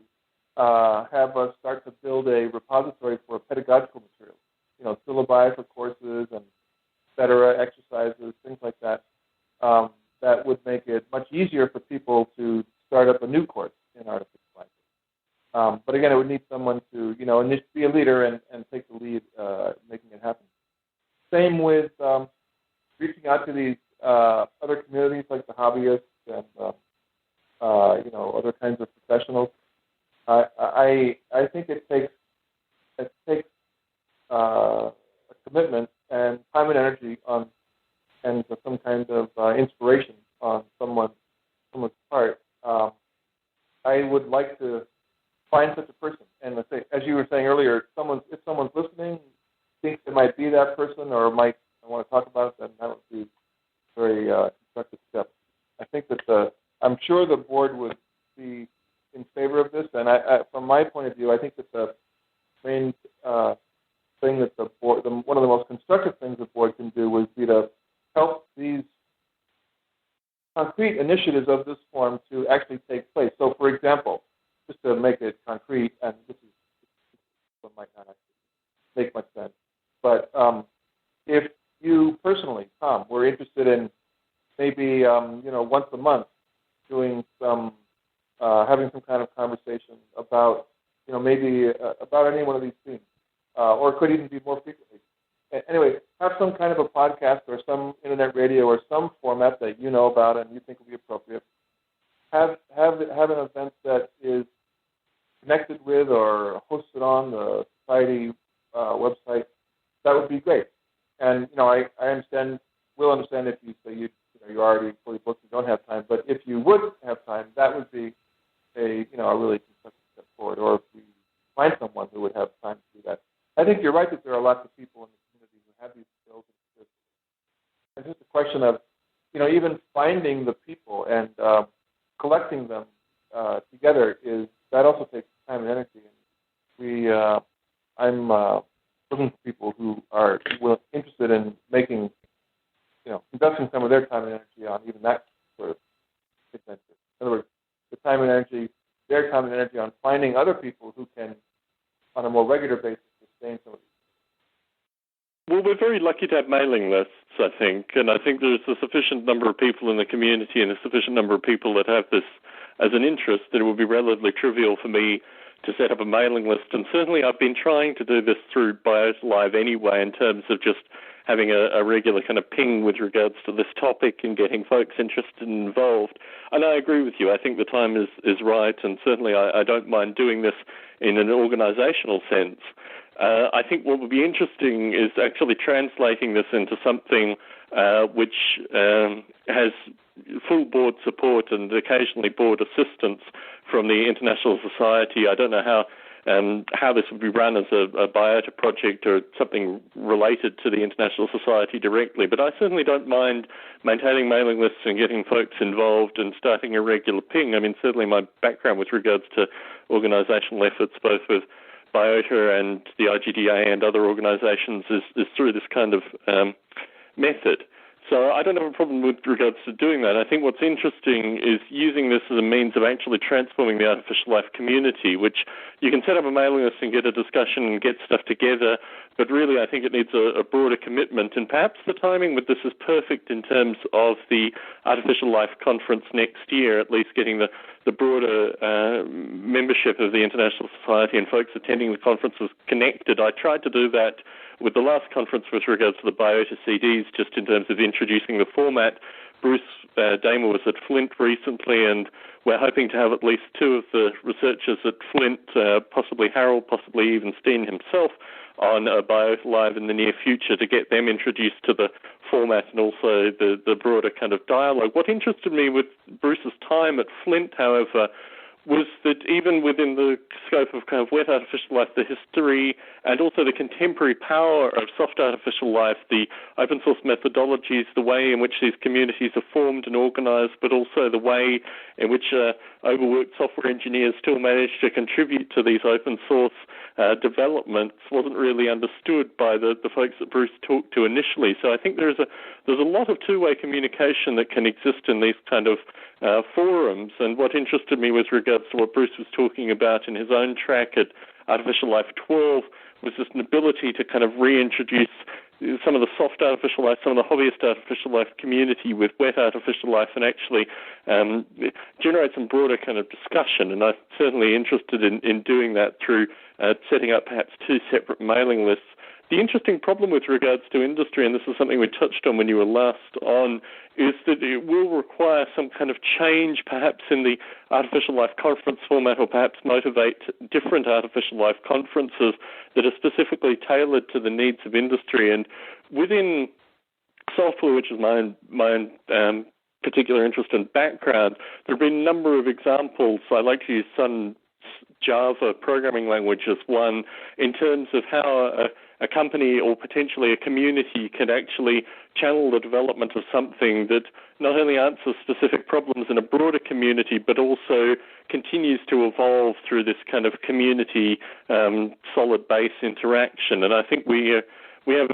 have us start to build a repository for pedagogical materials. Syllabi for courses and et cetera, exercises, things like that. That would make it much easier for people to start up a new course in artificial language. But again, it would need someone to, be a leader and take the lead making it happen. Same with reaching out to these other communities like the hobbyists and other kinds of professionals. I think it takes a commitment and time and energy and some kind of inspiration on someone's part. I would like to find such a person, and as you were saying earlier, if someone's listening, thinks it might be that person or might want to talk about it, then that would be a very constructive step. I think that I'm sure the board would be in favor of this, and from my point of view, I think that the main thing that the board, one of the most constructive things the board can do would be to help these concrete initiatives of this form to actually take place. So, for example, just to make it concrete, and this might not actually make much sense, but if you personally, Tom, were interested in maybe once a month doing some having some kind of conversation about maybe about any one of these themes, or it could even be more frequently. Anyway, have some kind of a podcast or some internet radio or some format that you know about and you think would be appropriate. Have an event that is connected with or hosted on the society website. That would be great. And I understand. We'll understand if you say you're already fully booked and don't have time. But if you would have time, that would be a really constructive step forward. Or if we find someone who would have time to do that. I think you're right that there are lots of people in the community who have these skills. It's just a question of, even finding the people and collecting them together that also takes time and energy. And I'm looking for people who are interested in making, investing some of their time and energy on even that sort of adventure. In other words, their time and energy on finding other people who can, on a more regular basis, sustain some of these. Well, we're very lucky to have mailing lists, I think, and I think there's a sufficient number of people in the community and a sufficient number of people that have this as an interest that it would be relatively trivial for me to set up a mailing list. And certainly I've been trying to do this through Biota Live anyway, in terms of just having a regular kind of ping with regards to this topic and getting folks interested and involved. And I agree with you. I think the time is right, and certainly I don't mind doing this in an organizational sense. I think what would be interesting is actually translating this into something which has full board support and occasionally board assistance from the International Society. I don't know how this would be run as a Biota project or something related to the International Society directly, but I certainly don't mind maintaining mailing lists and getting folks involved and starting a regular ping. I mean, certainly my background with regards to organizational efforts, both with Biota and the IGDA and other organizations, is through this kind of method. So I don't have a problem with regards to doing that. I think what's interesting is using this as a means of actually transforming the artificial life community, which you can set up a mailing list and get a discussion and get stuff together, but really I think it needs a broader commitment. And perhaps the timing with this is perfect in terms of the Artificial Life Conference next year, at least getting the broader membership of the International Society and folks attending the conferences connected. I tried to do that with the last conference with regards to the Biota CDs, just in terms of introducing the format. Bruce Damer was at Flint recently, and we're hoping to have at least two of the researchers at Flint, possibly Harold, possibly even Steen himself, on Biota Live in the near future to get them introduced to the format and also the broader kind of dialogue. What interested me with Bruce's time at Flint, however, was that even within the scope of kind of wet artificial life, the history and also the contemporary power of soft artificial life, the open source methodologies, the way in which these communities are formed and organized, but also the way in which overworked software engineers still manage to contribute to these open source developments wasn't really understood by the folks that Bruce talked to initially. So I think there's a lot of two-way communication that can exist in these kind of forums. And what interested me with regards to what Bruce was talking about in his own track at Artificial Life 12 was this ability to kind of reintroduce some of the soft artificial life, some of the hobbyist artificial life community with wet artificial life, and actually generate some broader kind of discussion. And I'm certainly interested in doing that through setting up perhaps two separate mailing lists. The interesting problem with regards to industry, and this is something we touched on when you were last on, is that it will require some kind of change perhaps in the artificial life conference format, or perhaps motivate different artificial life conferences that are specifically tailored to the needs of industry. And within software, which is my own particular interest and background, there have been a number of examples. I like to use Sun Java programming language as one in terms of how a company or potentially a community can actually channel the development of something that not only answers specific problems in a broader community, but also continues to evolve through this kind of community solid base interaction. And I think we have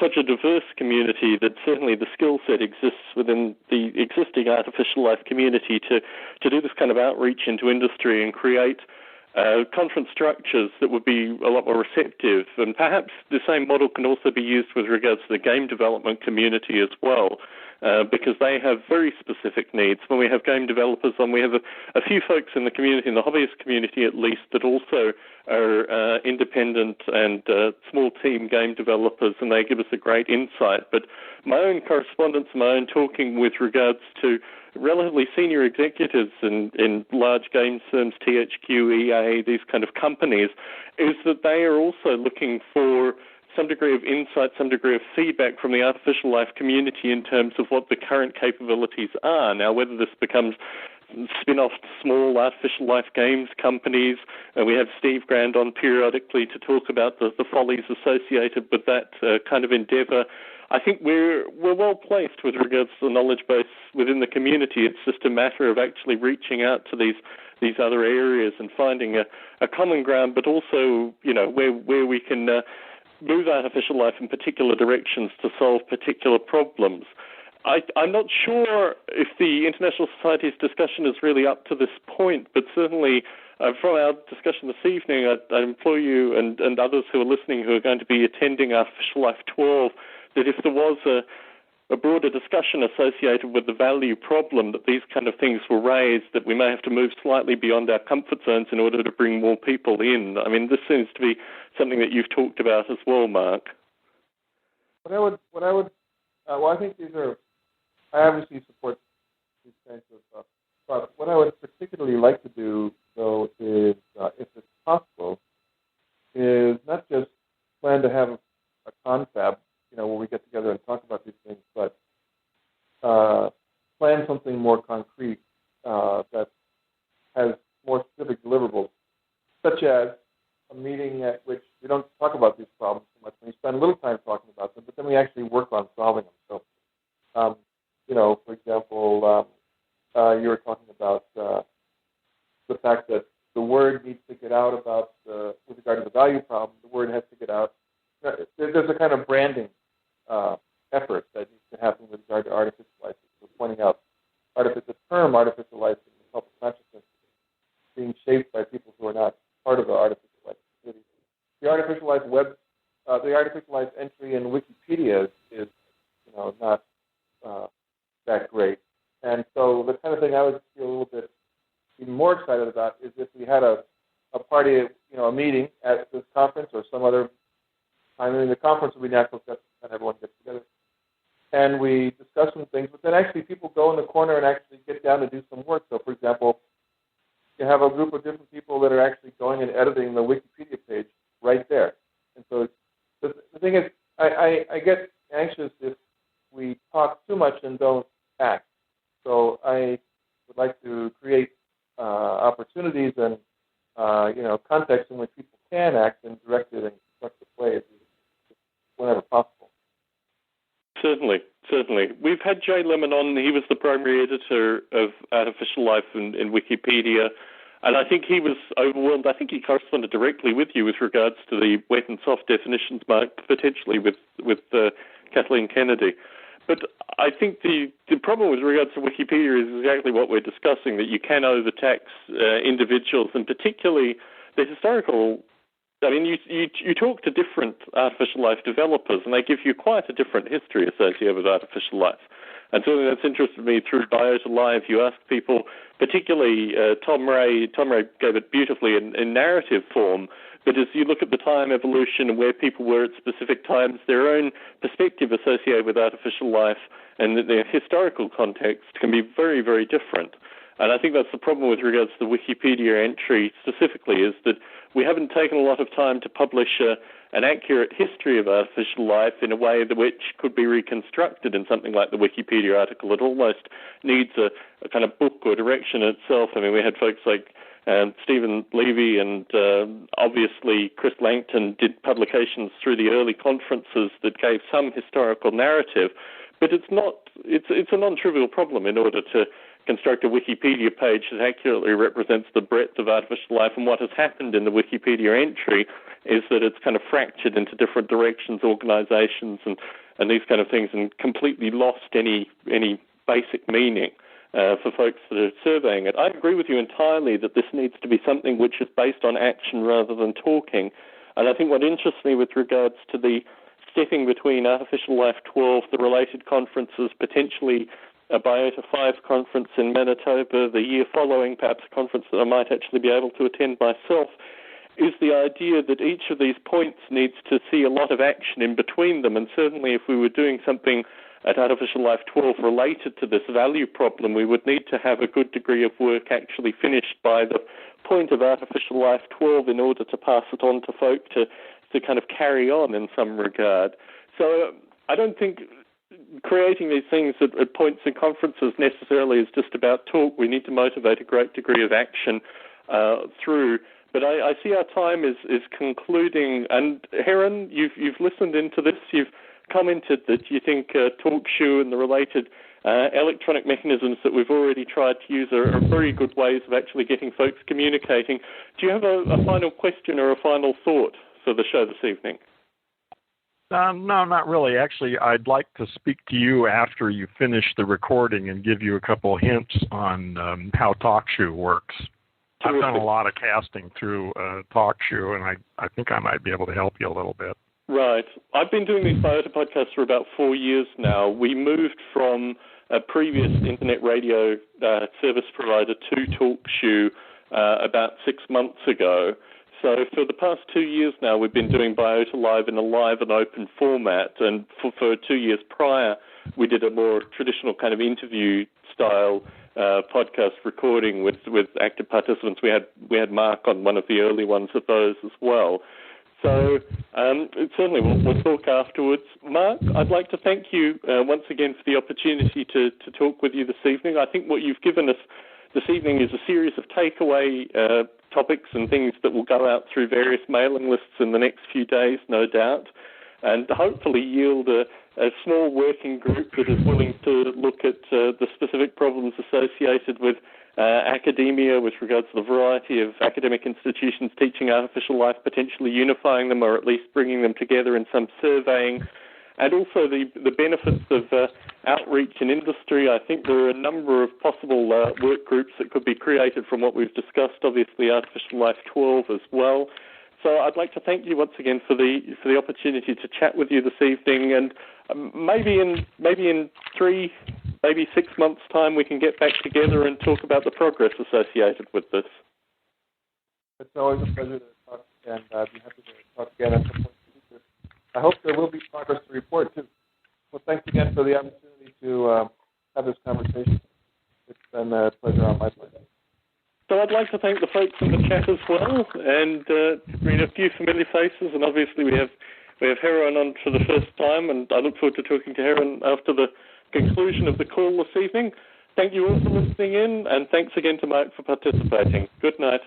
such a diverse community that certainly the skill set exists within the existing artificial life community to do this kind of outreach into industry and create conference structures that would be a lot more receptive. And perhaps the same model can also be used with regards to the game development community as well, because they have very specific needs. When we have game developers on, we have a few folks in the community, in the hobbyist community at least, that also are independent and small team game developers, and they give us a great insight. But my own correspondence, my own talking with regards to relatively senior executives in large game firms, THQ, EA, these kind of companies, is that they are also looking for some degree of insight, some degree of feedback from the artificial life community in terms of what the current capabilities are. Now, whether this becomes spin-off small artificial life games companies, we have Steve Grand on periodically to talk about the follies associated with that kind of endeavor. I think we're well placed with regards to the knowledge base within the community. It's just a matter of actually reaching out to these other areas and finding a common ground, but also, where we can move artificial life in particular directions to solve particular problems. I'm not sure if the International Society's discussion is really up to this point, but certainly from our discussion this evening, I implore you and others who are listening who are going to be attending Artificial Life 12, that if there was a broader discussion associated with the value problem that these kind of things will raise, that we may have to move slightly beyond our comfort zones in order to bring more people in. I mean, this seems to be something that you've talked about as well, Mark. I think I obviously support these kinds of stuff, but what I would particularly like to do, though, is, if it's possible, is not just plan to have a confab, where we get together and talk about these things, but plan something more concrete that has more specific deliverables, such as a meeting at which we don't talk about these problems so much. We spend a little time talking about them, but then we actually work on solving them. So, for example, you were talking about the fact that the word needs to get out about, with regard to the value problem, the word has to get out. There's a kind of branding effort that needs to happen with regard artificial life in the public consciousness being shaped by people who are not part of the artificial life community. The artificial life entry in Wikipedia is not that great. And so the kind of thing I would feel a little bit even more excited about is if we had a party, a meeting at this conference or some other time. I mean, the conference would be natural because and everyone gets together. And we discuss some things, but then actually people go in the corner and actually get down to do some work. So, for example, you have a group of different people that are actually going and editing the Wikipedia page right there. And so the thing is, I get anxious if we talk too much and don't act. So I would like to create opportunities and contexts in which people can act in directed and constructive ways whenever possible. Certainly. We've had Jay Lemon on. He was the primary editor of Artificial Life in Wikipedia, and I think he was overwhelmed. I think he corresponded directly with you with regards to the wet and soft definitions, Mark, potentially with Kathleen Kennedy. But I think the problem with regards to Wikipedia is exactly what we're discussing, that you can overtax individuals, and particularly the historical. I mean, you talk to different artificial life developers, and they give you quite a different history associated with artificial life. And something that's interested me through Biota Live, you ask people, particularly Tom Ray gave it beautifully in narrative form, but as you look at the time evolution and where people were at specific times, their own perspective associated with artificial life and their historical context can be very, very different. And I think that's the problem with regards to the Wikipedia entry specifically, is that we haven't taken a lot of time to publish an accurate history of artificial life in a way which could be reconstructed in something like the Wikipedia article. It almost needs a kind of book or direction itself. I mean, we had folks like Stephen Levy and obviously Chris Langton did publications through the early conferences that gave some historical narrative, but it's a non-trivial problem in order to construct a Wikipedia page that accurately represents the breadth of artificial life. And what has happened in the Wikipedia entry is that it's kind of fractured into different directions, organizations, and these kind of things, and completely lost any basic meaning for folks that are surveying it. I agree with you entirely that this needs to be something which is based on action rather than talking. And I think what interests me with regards to the stepping between Artificial Life 12, the related conferences, potentially a Biota 5 conference in Manitoba, the year following, perhaps a conference that I might actually be able to attend myself, is the idea that each of these points needs to see a lot of action in between them. And certainly if we were doing something at Artificial Life 12 related to this value problem, we would need to have a good degree of work actually finished by the point of Artificial Life 12 in order to pass it on to folk to kind of carry on in some regard. So I don't think creating these things at points in conferences necessarily is just about talk. We need to motivate a great degree of action through. But I see our time is concluding. And Heron, you've listened into this. You've commented that you think TalkShoe and the related electronic mechanisms that we've already tried to use are very good ways of actually getting folks communicating. Do you have a final question or a final thought for the show this evening? No, not really. Actually, I'd like to speak to you after you finish the recording and give you a couple of hints on how TalkShoe works. I've done a lot of casting through TalkShoe, and I think I might be able to help you a little bit. Right. I've been doing these Biota podcasts for about 4 years now. We moved from a previous internet radio service provider to TalkShoe about 6 months ago. So for the past 2 years now, we've been doing Biota Live in a live and open format. And for 2 years prior, we did a more traditional kind of interview-style podcast recording with active participants. We had Mark on one of the early ones of those as well. So certainly we'll talk afterwards. Mark, I'd like to thank you once again for the opportunity to talk with you this evening. I think what you've given us this evening is a series of takeaway topics and things that will go out through various mailing lists in the next few days, no doubt, and hopefully yield a small working group that is willing to look at the specific problems associated with academia with regards to the variety of academic institutions teaching artificial life, potentially unifying them or at least bringing them together in some surveying and also the benefits of outreach in industry. I think there are a number of possible work groups that could be created from what we've discussed, obviously Artificial Life 12 as well. So I'd like to thank you once again for the opportunity to chat with you this evening, and maybe in 3, maybe 6 months' time we can get back together and talk about the progress associated with this. It's always a pleasure to talk, and I'd be happy to talk again at some point in the future. I hope there will be progress to report, too. Well, thanks again for the opportunity to have this conversation. It's been a pleasure on my part. So I'd like to thank the folks in the chat as well, and bring a few familiar faces, and obviously we have Heron on for the first time, and I look forward to talking to Heron after the conclusion of the call this evening. Thank you all for listening in, and thanks again to Mark for participating. Good night.